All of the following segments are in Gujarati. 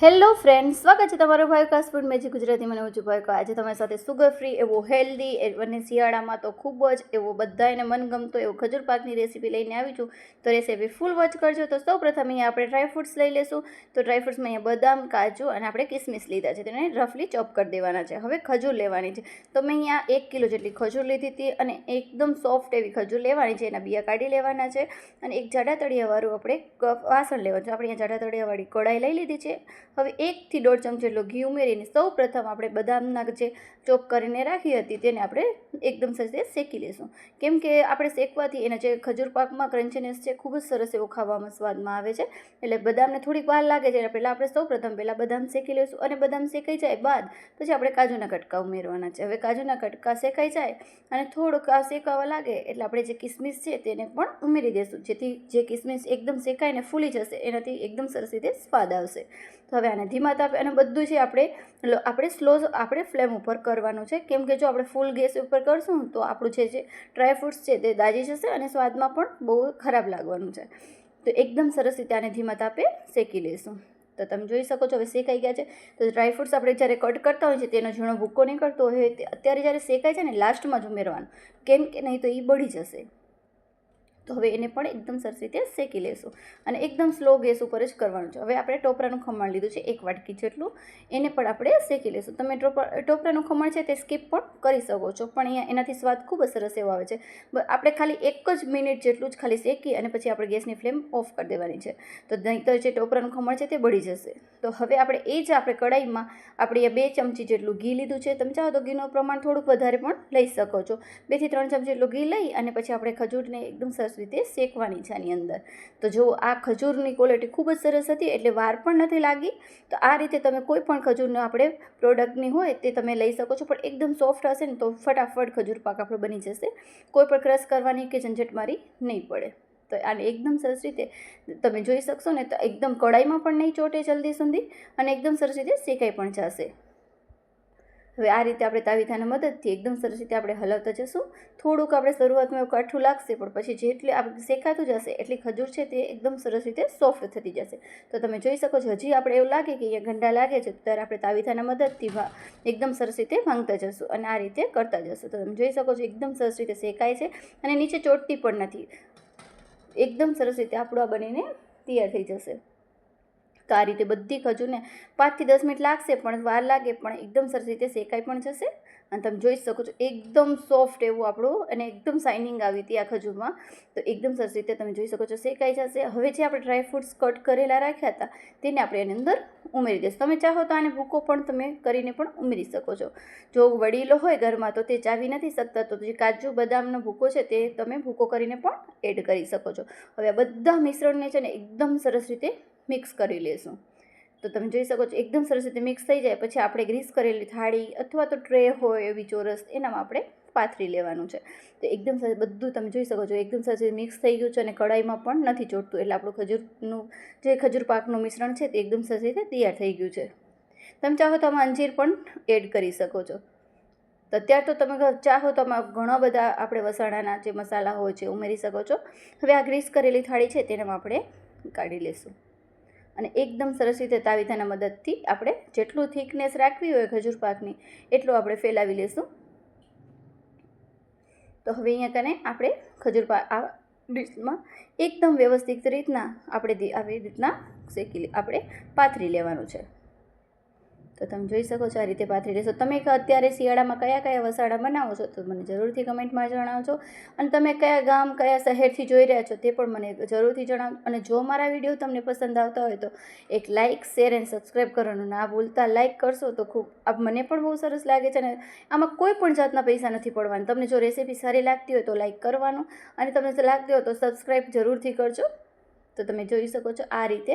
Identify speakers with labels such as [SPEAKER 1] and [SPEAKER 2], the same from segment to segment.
[SPEAKER 1] હેલો ફ્રેન્ડ્સ, સ્વાગત છે તમારો ભાઈકાસ ફૂડ મેજી ગુજરાતીમાં. હું છું ભાઈકો. આજે તમારી સાથે સુગર ફ્રી એવો હેલ્ધી અને શિયાળામાં તો ખૂબ જ એવો બધાને મનગમતો એવો ખજૂર પાકની રેસીપી લઈને આવી છું. તો રેસીપી ફૂલ વોચ કરજો. તો સૌપ્રથમ અહીંયા આપણે ડ્રાયફ્રૂટ્સ લઈ લઈશું. તો ડ્રાયફ્રૂટ્સમાં અહીંયા બદામ, કાજુ અને આપણે કિસમિસ લીધા છે, તેને રફલી ચોપ કરી દેવાના છે. હવે ખજૂર લેવાની છે. તો મેં અહીંયા 1 કિલો જેટલી ખજૂર લીધી હતી અને એકદમ સોફ્ટ એવી ખજૂર લેવાની છે. એના બિયા કાઢી લેવાના છે અને એક જાડા તળિયાવાળું આપણે વાસણ લેવાનું છે. આપણે અહીંયા જાડા તળિયાવાળી કઢાઈ લઈ લીધી છે. હવે 1 થી 1.5 ચમચી જેટલો ઘી ઉમેરીને સૌ પ્રથમ આપણે બદામના જે ચોપ કરીને રાખી હતી તેને આપણે એકદમ સરસ શેકી લઈશું. કેમ કે આપણે શેકવાથી એના જે ખજૂર પાકમાં ક્રન્ચીનેસ છે ખૂબ જ સરસ એવો ખાવામાં સ્વાદમાં આવે છે. એટલે બદામને થોડીક વાર લાગે છે. પહેલાં આપણે સૌ પ્રથમ બદામ શેકી લઈશું અને બદામ શેકાઈ જાય બાદ પછી આપણે કાજુના કટકા ઉમેરવાના છે. હવે કાજુના કટકા શેકાઈ જાય અને થોડુંક આ શેકાવા લાગે એટલે આપણે જે કિસમિસ છે તેને પણ ઉમેરી દઈશું, જેથી જે કિસમિસ એકદમ શેકાઈને ફૂલી જશે, એનાથી એકદમ સરસ રીતે સ્વાદ આવશે. તો હવે આને ધીમા તાપે અને બધું છે આપણે સ્લો આપણે ફ્લેમ ઉપર કરવાનું છે. કેમ કે જો આપણે ફૂલ ગેસ ઉપર કરશું તો આપણું જે ડ્રાયફ્રૂટ્સ છે તે દાજી જશે અને સ્વાદમાં પણ બહુ ખરાબ લાગવાનું છે. તો એકદમ સરસ રીતે આને ધીમા તાપે શેકી લઈશું. તો તમે જોઈ શકો છો હવે શેકાઈ ગયા છે. તો ડ્રાયફ્રૂટ્સ આપણે જ્યારે કટ કરતા હોય છે તેનો ઝીણો ભૂક્કો નહીં કરતો હોય તે અત્યારે જ્યારે શેકાય છે ને લાસ્ટમાં જ ઉમેરવાનું, કેમ કે નહીં તો એ બળી જશે. તો હવે એને પણ એકદમ સરસ રીતે શેકી લઈશું અને એકદમ સ્લો ગેસ ઉપર જ કરવાનું છે. હવે આપણે ટોપરાનું ખમણ લીધું છે 1 વાટકી જેટલું, એને પણ આપણે શેકી લઈશું. તમે ટોપરાનું ખમણ છે તે સ્કીપ પણ કરી શકો છો, પણ અહીંયા એનાથી સ્વાદ ખૂબ જ સરસ એવો આવે છે. આપણે ખાલી 1 જ મિનિટ જેટલું જ ખાલી શેકી અને પછી આપણે ગેસની ફ્લેમ ઓફ કરી દેવાની છે. તો નહીં તો જે ટોપરાનું ખમણ છે તે બળી જશે. તો હવે આપણે આપણે કઢાઈમાં આપણે 2 ચમચી જેટલું ઘી લીધું છે. તમે ચાહો તો ઘીનું પ્રમાણ થોડુંક વધારે પણ લઈ શકો છો. 2 થી 3 ચમચી જેટલું ઘી લઈ અને પછી આપણે ખજૂરને એકદમ સરસ રીતે શેકવાની છે આની અંદર. તો જો આ ખજૂરની ક્વોલિટી ખૂબ જ સરસ હતી એટલે વાર પણ નથી લાગી. તો આ રીતે તમે કોઈ પણ ખજૂરનો આપણે પ્રોડક્ટની હોય તે તમે લઈ શકો છો, પણ એકદમ સોફ્ટ હશે ને તો ફટાફટ ખજૂર પાક આપણો બની જશે. કોઈ પણ ક્રશ કરવાની કે ઝંઝટ મારી નહીં પડે. તો આને એકદમ સરસ રીતે તમે જોઈ શકશો ને, તો એકદમ કઢાઈમાં પણ નહીં ચોટે જલ્દી સુધી અને એકદમ સરસ રીતે શેકાઈ પણ જશે. હવે આ રીતે આપણે તાવીથાના મદદથી એકદમ સરસ રીતે આપણે હલાવતા જશું. થોડુંક આપણે શરૂઆતમાં એવું કાઠું લાગશે, પણ પછી જેટલી આપણે શેકાતું જશે એટલી ખજૂર છે તે એકદમ સરસ રીતે સોફ્ટ થતી જશે. તો તમે જોઈ શકો છો હજી આપણે એવું લાગે કે અહીંયા ગંડા લાગે છે, ત્યારે આપણે તાવીથાના મદદથી એકદમ સરસ રીતે ભાંગતા જશું અને આ રીતે કરતા જશું. તો તમે જોઈ શકો છો એકદમ સરસ રીતે શેકાય છે અને નીચે ચોટતી પણ નથી. એકદમ સરસ રીતે આપણું આ બનીને તૈયાર થઈ જશે. તો આ રીતે બધી ખજૂરને 5 થી 10 મિનિટ લાગશે, પણ વાર લાગે પણ એકદમ સરસ રીતે શેકાઈ પણ જશે. અને તમે જોઈ શકો છો એકદમ સોફ્ટ એવું આપણું અને એકદમ શાઇનિંગ આવી હતી આ ખજૂરમાં. તો એકદમ સરસ રીતે તમે જોઈ શકો છો શેકાઈ જશે. હવે જે આપણે ડ્રાયફ્રૂટ્સ કટ કરેલા રાખ્યા હતા તેને આપણે એની અંદર ઉમેરી દઈશું. તમે ચાહો તો આને ભૂકો પણ તમે કરીને પણ ઉમેરી શકો છો. જો વડીલો હોય ઘરમાં તો તે ચાવી નથી શકતા, તો જે કાજુ બદામનો ભૂકો છે તે તમે ભૂકો કરીને પણ એડ કરી શકો છો. હવે આ બધા મિશ્રણને છે ને એકદમ સરસ રીતે મિક્સ કરી લઈશું. તો તમે જોઈ શકો છો એકદમ સરસ રીતે મિક્સ થઈ જાય પછી આપણે ગ્રીસ કરેલી થાળી અથવા તો ટ્રે હોય એવી ચોરસ એનામાં આપણે પાથરી લેવાનું છે. તો એકદમ સરસ બધું તમે જોઈ શકો છો એકદમ સરસ મિક્સ થઈ ગયું છે અને કઢાઈમાં પણ નથી ચોટતું, એટલે આપણું ખજૂરનું જે ખજૂર પાકનું મિશ્રણ છે તે એકદમ સરસ રીતે તૈયાર થઈ ગયું છે. તમે ચાહો તો આમાં અંજીર પણ એડ કરી શકો છો. તો અત્યારે તો તમે ચાહો તો આમાં ઘણા બધા આપણે વસાણાના જે મસાલા હોય છે ઉમેરી શકો છો. હવે આ ગ્રીસ કરેલી થાળી છે તેનામાં આપણે કાઢી લઈશું અને એકદમ સરસ રીતે તાવીથાના મદદથી આપણે જેટલું થિકનેસ રાખવી હોય ખજૂર પાકની એટલું આપણે ફેલાવી લઈશું. તો હવે અહીંયા કને આપણે ખજૂર પાક આ ડીશમાં એકદમ વ્યવસ્થિત રીતના આપણે આવી રીતના આપણે પાથરી લેવાનું છે. તો તમે જોઈ શકો છો આ રીતે પાથરી લેશો. તમે અત્યારે શિયાળામાં કયા કયા વસાણા બનાવો છો તો મને જરૂરથી કમેન્ટમાં જણાવજો. અને તમે કયા ગામ કયા શહેરથી જોઈ રહ્યા છો તે પણ મને જરૂરથી જણાવો. અને જો મારા વિડીયો તમને પસંદ આવતા હોય તો એક લાઇક, શેર એન્ડ સબસ્ક્રાઈબ કરવાનું ના ભૂલતા. લાઇક કરશો તો ખૂબ મને પણ બહુ સરસ લાગે છે અને આમાં કોઈ પણ જાતના પૈસા નથી પડવાના. તમને જો રેસીપી સારી લાગતી હોય તો લાઇક કરવાનું અને તમને લાગતી હોય તો સબસ્ક્રાઈબ જરૂરથી કરજો. તો તમે જોઈ શકો છો આ રીતે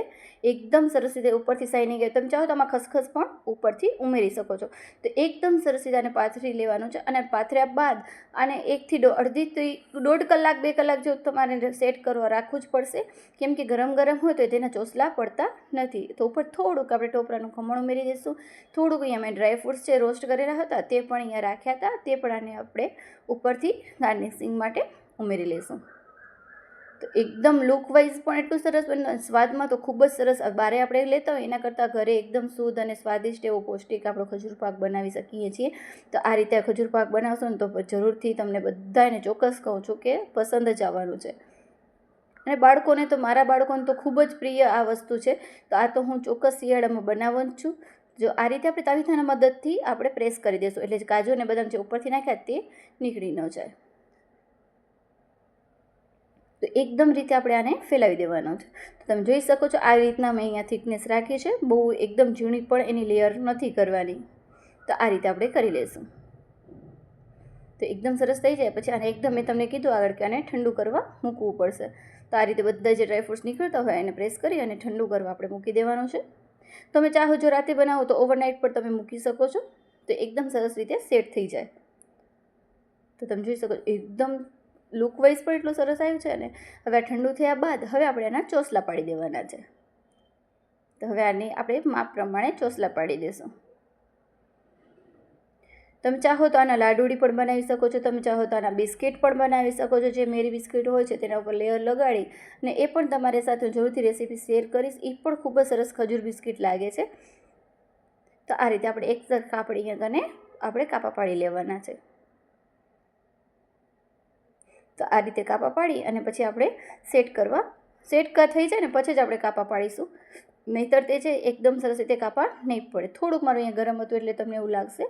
[SPEAKER 1] એકદમ સરસ રીતે ઉપરથી શાઇનિંગ આવે. તમે ચાહો તો આમાં ખસખસ પણ ઉપરથી ઉમેરી શકો છો. તો એકદમ સરસ રીતે આને પાથરી લેવાનું છે અને પાથર્યા બાદ આને 1 થી 1.5 કલાક 2 કલાક જેવું તમારે સેટ કરવા રાખવું જ પડશે. કેમ કે ગરમ હોય તો તેના ચોસલા પડતા નથી. તો ઉપર થોડુંક આપણે ટોપરાનું ખમણ ઉમેરી દઈશું. થોડુંક અહીંયા મેં ડ્રાયફ્રૂટ્સ છે રોસ્ટ કરેલા હતા તે પણ અહીંયા રાખ્યા હતા, તે પણ આને આપણે ઉપરથી ગાર્નિશિંગ માટે ઉમેરી લઈશું. તો એકદમ લુકવાઇઝ પણ એટલું સરસ બને, સ્વાદમાં તો ખૂબ જ સરસ. બારે આપણે લેતા હોય એના કરતાં ઘરે એકદમ શુદ્ધ અને સ્વાદિષ્ટ એવો પૌષ્ટિક આપણો ખજૂર પાક બનાવી શકીએ છીએ. તો આ રીતે ખજૂર પાક બનાવશો ને તો જરૂરથી તમને બધાને ચોક્કસ કહું છું કે પસંદ જ આવવાનું છે. અને બાળકોને તો, મારા બાળકોને તો ખૂબ જ પ્રિય આ વસ્તુ છે. તો આ તો હું ચોક્કસ શિયાળામાં બનાવવાનું છું. જો આ રીતે આપણે તાવીથાના મદદથી આપણે પ્રેસ કરી દઈશું, એટલે કાજુ અને બદામ જે ઉપરથી નાખ્યા તે નીકળી ન જાય. તો એકદમ રીતે આપણે આને ફેલાવી દેવાનો છે. તો તમે જોઈ શકો છો આ રીતના મેં અહીંયા થિકનેસ રાખી છે. બહુ એકદમ ઝીણી પણ એની લેયર નથી કરવાની. તો આ રીતે આપણે કરી લઈશું. તો એકદમ સરસ થઈ જાય પછી આને એકદમ મેં તમને કીધું આગળ કે આને ઠંડુ કરવા મૂકવું પડશે. તો આ રીતે બધા જે ડ્રાયફ્રૂટ્સ નીકળતા હોય એને પ્રેસ કરી અને ઠંડુ કરવા આપણે મૂકી દેવાનું છે. તમે ચાહો જો રાતે બનાવો તો ઓવરનાઇટ પર તમે મૂકી શકો છો. તો એકદમ સરસ રીતે સેટ થઈ જાય. તો તમે જોઈ શકો એકદમ લુકવાઇઝ પણ એટલું સરસ આવ્યું છે. અને હવે આ ઠંડુ થયા બાદ હવે આપણે એના ચોસલા પાડી દેવાના છે. તો હવે આની આપણે માપ પ્રમાણે ચોસલા પાડી દઈશું. તમે ચાહો તો આના લાડુડી પણ બનાવી શકો છો. તમે ચાહો તો આના બિસ્કિટ પણ બનાવી શકો છો. જે મેરી બિસ્કિટ હોય છે તેના ઉપર લેયર લગાડી અને એ પણ તમારી સાથે જરૂરથી રેસીપી શેર કરીશ. એ પણ ખૂબ જ સરસ ખજૂર બિસ્કિટ લાગે છે. તો આ રીતે આપણે એક સરખા આપણે કાપા પાડી લેવાના છે. તો આ રીતે કાપા પાડી અને પછી આપણે સેટ થઈ જાય ને પછી જ આપણે કાપા પાડીશું. નહીંતર તે છે એકદમ સરસ રીતે કાપા નહીં પડે. થોડુંક મારું અહીંયા ગરમ હતું એટલે તમને એવું લાગશે.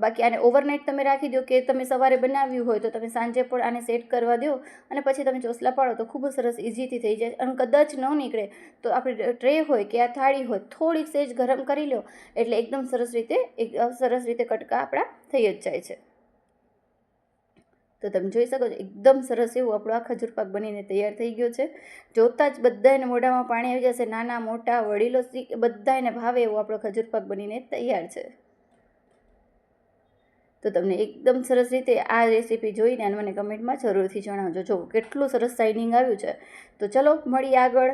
[SPEAKER 1] બાકી આને ઓવરનાઇટ તમે રાખી દો કે તમે સવારે બનાવ્યું હોય તો તમે સાંજે પણ આને સેટ કરવા દો અને પછી તમે ચોસલા પાડો તો ખૂબ જ સરસ ઇઝીથી થઈ જાય. અને કદાચ ન નીકળે તો આપણે ટ્રે હોય કે આ થાળી હોય થોડીક સેજ ગરમ કરી લો એટલે એકદમ સરસ રીતે કટકા આપણા થઈ જ જાય છે. તો તમે જોઈ શકો છો એકદમ સરસ એવું આપણો આ ખજૂર પાક બનીને તૈયાર થઈ ગયો છે. જોતાં જ બધાને મોઢામાં પાણી આવી જશે. નાના મોટા વડીલો બધાને ભાવે એવો આપણો ખજૂર પાક બનીને તૈયાર છે. તો તમને એકદમ સરસ રીતે આ રેસીપી જોઈને અને મને કમેન્ટમાં જરૂરથી જણાવજો. જો કેટલું સરસ શાઇનિંગ આવ્યું છે. તો ચલો મળીએ આગળ.